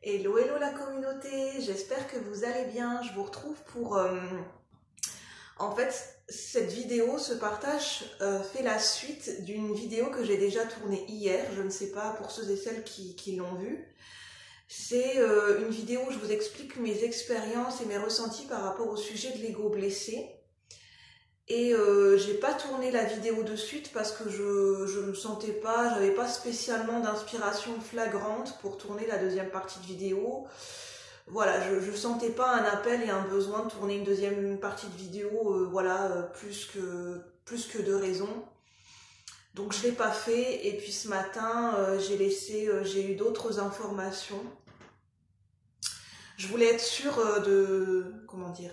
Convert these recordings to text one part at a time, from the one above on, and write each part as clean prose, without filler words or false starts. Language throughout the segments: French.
Hello, hello la communauté, j'espère que vous allez bien. Je vous retrouve pour... En fait, cette vidéo, ce partage fait la suite d'une vidéo que j'ai déjà tournée hier. Je ne sais pas pour ceux et celles qui l'ont vue. C'est une vidéo où je vous explique mes expériences et mes ressentis par rapport au sujet de l'ego blessé. Et j'ai pas tourné la vidéo de suite parce que je me sentais pas, j'avais pas spécialement d'inspiration flagrante pour tourner la deuxième partie de vidéo. Voilà, je sentais pas un appel et un besoin de tourner une deuxième partie de vidéo, plus que de raison. Donc je l'ai pas fait, et puis ce matin j'ai eu d'autres informations. Je voulais être sûre comment dire,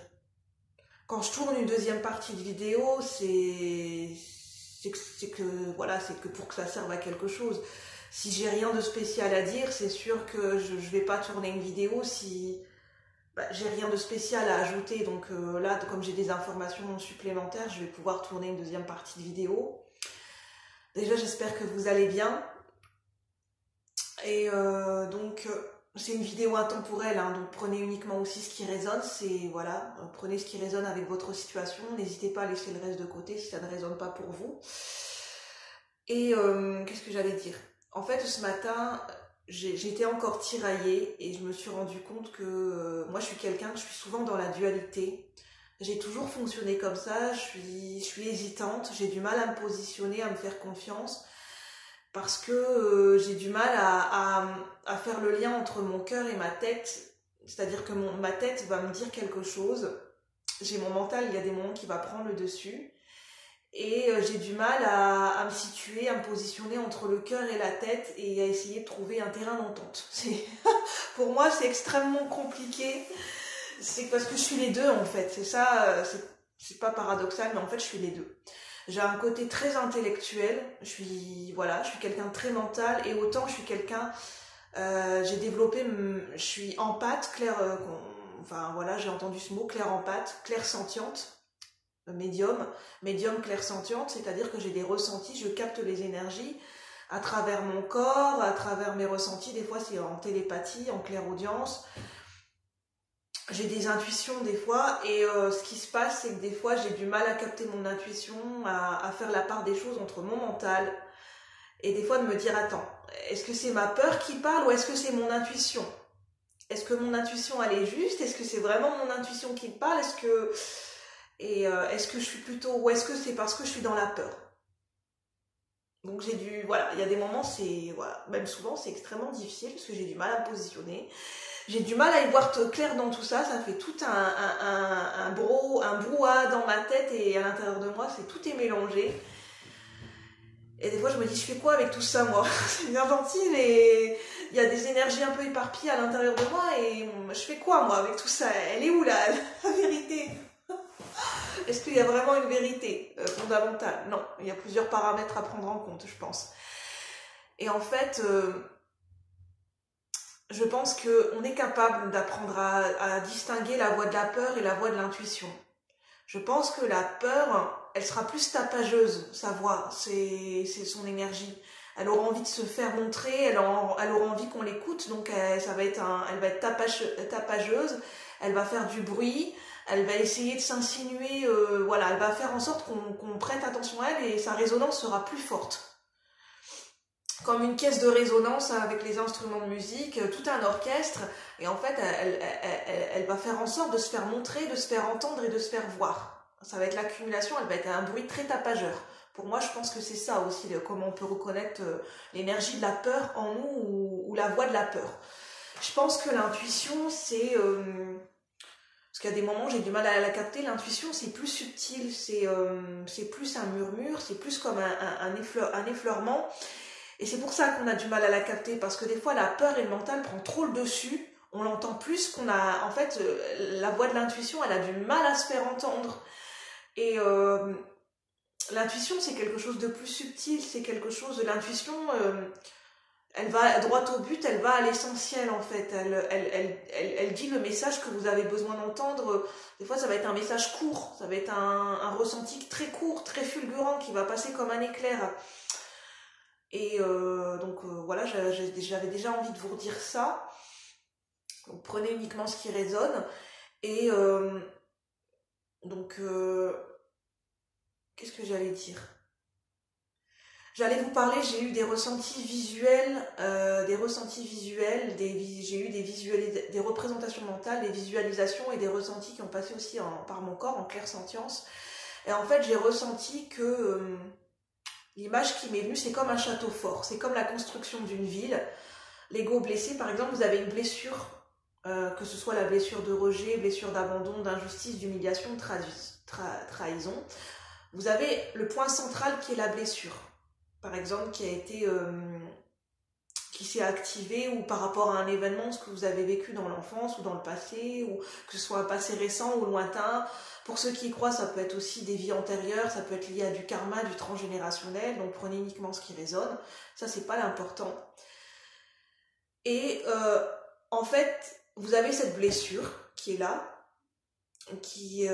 quand je tourne une deuxième partie de vidéo, c'est que pour que ça serve à quelque chose. Si j'ai rien de spécial à dire, c'est sûr que je vais pas tourner une vidéo si j'ai rien de spécial à ajouter. Donc là, comme j'ai des informations supplémentaires, je vais pouvoir tourner une deuxième partie de vidéo. Déjà, j'espère que vous allez bien. Et c'est une vidéo intemporelle, hein, donc prenez uniquement aussi ce qui résonne. Prenez ce qui résonne avec votre situation. N'hésitez pas à laisser le reste de côté si ça ne résonne pas pour vous. Et qu'est-ce que j'allais dire ? En fait, ce matin, j'étais encore tiraillée et je me suis rendu compte que moi, je suis souvent dans la dualité. J'ai toujours fonctionné comme ça, je suis hésitante, j'ai du mal à me positionner, à me faire confiance, parce que j'ai du mal à faire le lien entre mon cœur et ma tête. C'est-à-dire que ma tête va me dire quelque chose, j'ai mon mental, il y a des moments qui va prendre le dessus, et j'ai du mal à me situer, à me positionner entre le cœur et la tête, et à essayer de trouver un terrain d'entente. Pour moi, c'est extrêmement compliqué. C'est parce que je suis les deux, en fait. C'est ça, c'est pas paradoxal, mais en fait, je suis les deux. J'ai un côté très intellectuel, je suis quelqu'un de très mental, et autant je suis quelqu'un, je suis empathe, j'ai entendu ce mot, claire empathe, claire sentiente, médium claire sentiente, c'est-à-dire que j'ai des ressentis, je capte les énergies à travers mon corps, à travers mes ressentis, des fois c'est en télépathie, en clairaudience. J'ai des intuitions des fois, et ce qui se passe, c'est que des fois j'ai du mal à capter mon intuition, à faire la part des choses entre mon mental, et des fois de me dire, attends, est-ce que c'est ma peur qui parle ou est-ce que c'est mon intuition ? Est-ce que mon intuition elle est juste ? Est-ce que c'est vraiment mon intuition qui me parle ? Est-ce que je suis plutôt, ou est-ce que c'est parce que je suis dans la peur ? Donc il y a des moments, même souvent c'est extrêmement difficile parce que j'ai du mal à me positionner. J'ai du mal à y voir clair dans tout ça, ça fait tout un brouhaha dans ma tête, et à l'intérieur de moi, tout est mélangé. Et des fois, je me dis, je fais quoi avec tout ça, moi ? C'est bien gentil, mais il y a des énergies un peu éparpillées à l'intérieur de moi, et je fais quoi, moi, avec tout ça ? Elle est où, la vérité ? Est-ce qu'il y a vraiment une vérité fondamentale ? Non, il y a plusieurs paramètres à prendre en compte, je pense. Et en fait... je pense qu'on est capable d'apprendre à distinguer la voix de la peur et la voix de l'intuition. Je pense que la peur, elle sera plus tapageuse, sa voix, c'est son énergie. Elle aura envie de se faire montrer, elle aura envie qu'on l'écoute, donc elle va être tapageuse, elle va faire du bruit, elle va essayer de s'insinuer, elle va faire en sorte qu'on prête attention à elle, et sa résonance sera plus forte. Comme une caisse de résonance avec les instruments de musique, tout un orchestre, et en fait elle va faire en sorte de se faire montrer, de se faire entendre et de se faire voir. Ça va être l'accumulation, elle va être un bruit très tapageur. Pour moi, je pense que c'est ça aussi, comment on peut reconnaître l'énergie de la peur en nous, ou la voix de la peur. Je pense que l'intuition, c'est... parce qu'il y a des moments où j'ai du mal à la capter, l'intuition c'est plus subtil, c'est plus un murmure, c'est plus comme un effleurement. Et c'est pour ça qu'on a du mal à la capter, parce que des fois la peur et le mental prend trop le dessus, on l'entend plus qu'on a... En fait, la voix de l'intuition, elle a du mal à se faire entendre. Et l'intuition, c'est quelque chose de plus subtil, c'est quelque chose de l'intuition... elle va droit au but, elle va à l'essentiel en fait, elle dit le message que vous avez besoin d'entendre. Des fois ça va être un message court, ça va être un ressenti très court, très fulgurant, qui va passer comme un éclair. Et j'avais déjà envie de vous redire ça. Donc prenez uniquement ce qui résonne. Et donc, qu'est-ce que j'allais dire? J'allais vous parler, j'ai eu des ressentis visuels, j'ai eu des représentations mentales, des visualisations et des ressentis qui ont passé aussi par mon corps en clairsentience. Et en fait, j'ai ressenti que l'image qui m'est venue, c'est comme un château fort, c'est comme la construction d'une ville. L'ego blessé, par exemple, vous avez une blessure, que ce soit la blessure de rejet, blessure d'abandon, d'injustice, d'humiliation, de trahison. Vous avez le point central qui est la blessure. Par exemple, qui s'est activé ou par rapport à un événement, ce que vous avez vécu dans l'enfance ou dans le passé, ou que ce soit un passé récent ou lointain. Pour ceux qui y croient, ça peut être aussi des vies antérieures, ça peut être lié à du karma, du transgénérationnel, donc prenez uniquement ce qui résonne. Ça, c'est pas l'important. Et en fait, vous avez cette blessure qui est là, qui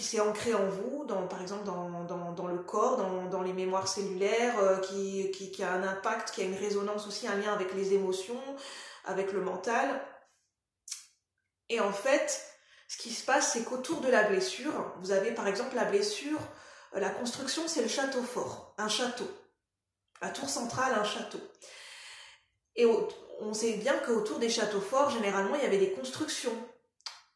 s'est ancré en vous, par exemple dans le corps, dans les mémoires cellulaires, qui a un impact, qui a une résonance aussi, un lien avec les émotions, avec le mental. Et en fait, ce qui se passe, c'est qu'autour de la blessure, vous avez par exemple la blessure, la construction, c'est le château fort, un château. La tour centrale, un château. Et on sait bien qu'autour des châteaux forts, généralement, il y avait des constructions.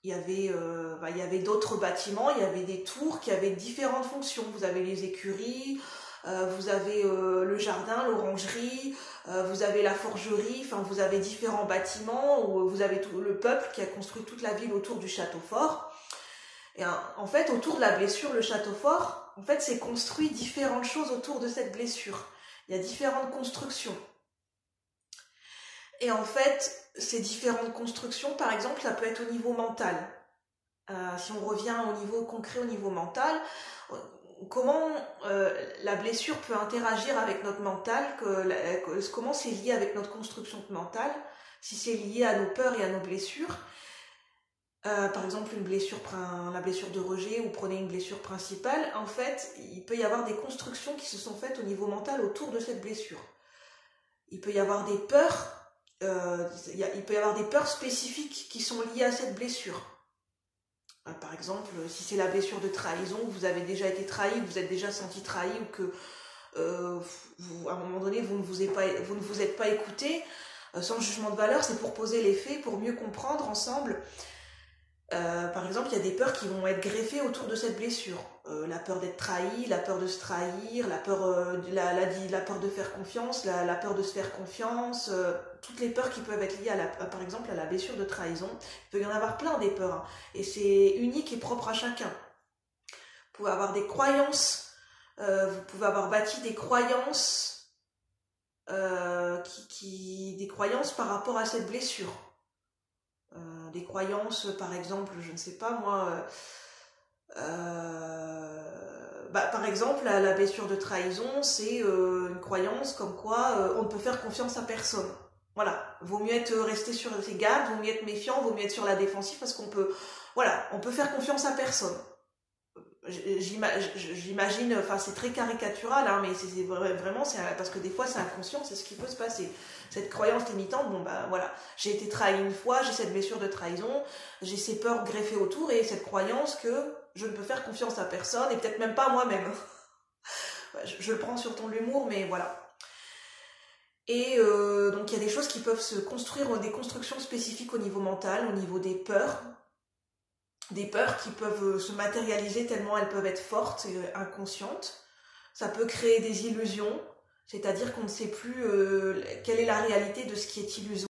Il y avait d'autres bâtiments, il y avait des tours qui avaient différentes fonctions. Vous avez les écuries, vous avez le jardin, l'orangerie, vous avez la forgerie, enfin vous avez différents bâtiments, où vous avez tout le peuple qui a construit toute la ville autour du château fort. Et en fait, autour de la blessure, le château fort, en fait, c'est construit différentes choses autour de cette blessure. Il y a différentes constructions. Et en fait, ces différentes constructions, par exemple, ça peut être au niveau mental. Si on revient au niveau concret, au niveau mental, comment la blessure peut interagir avec notre mental, comment c'est lié avec notre construction mentale, si c'est lié à nos peurs et à nos blessures. Par exemple, la blessure de rejet, ou prenez une blessure principale, en fait, il peut y avoir des constructions qui se sont faites au niveau mental autour de cette blessure. Il peut y avoir des peurs. Il peut y avoir des peurs spécifiques qui sont liées à cette blessure. Par exemple, si c'est la blessure de trahison, vous avez déjà été trahi, vous êtes déjà senti trahi, ou que à un moment donné vous ne vous êtes pas écouté, sans jugement de valeur, c'est pour poser les faits, pour mieux comprendre ensemble. Par exemple, il y a des peurs qui vont être greffées autour de cette blessure. La peur d'être trahi, la peur de se trahir, la peur de faire confiance, la peur de se faire confiance, toutes les peurs qui peuvent être liées par exemple à la blessure de trahison. Il peut y en avoir plein des peurs, hein, et c'est unique et propre à chacun. Vous pouvez avoir des croyances, vous pouvez avoir bâti des croyances, des croyances par rapport à cette blessure. Des croyances, par exemple, je ne sais pas moi, par exemple, la blessure de trahison, c'est une croyance comme quoi on ne peut faire confiance à personne. Voilà, vaut mieux rester sur ses gardes, vaut mieux être méfiant, vaut mieux être sur la défensive, parce qu'on peut faire confiance à personne. J'imagine, enfin c'est très caricatural, hein, mais c'est vraiment, parce que des fois c'est inconscient, c'est ce qui peut se passer. Cette croyance limitante, voilà, j'ai été trahi une fois, j'ai cette blessure de trahison, j'ai ces peurs greffées autour, et cette croyance que je ne peux faire confiance à personne, et peut-être même pas à moi-même. Je le prends sur ton humour, mais voilà. Et donc il y a des choses qui peuvent se construire, des constructions spécifiques au niveau mental, au niveau des peurs qui peuvent se matérialiser tellement elles peuvent être fortes et inconscientes. Ça peut créer des illusions, c'est-à-dire qu'on ne sait plus quelle est la réalité de ce qui est illusoire.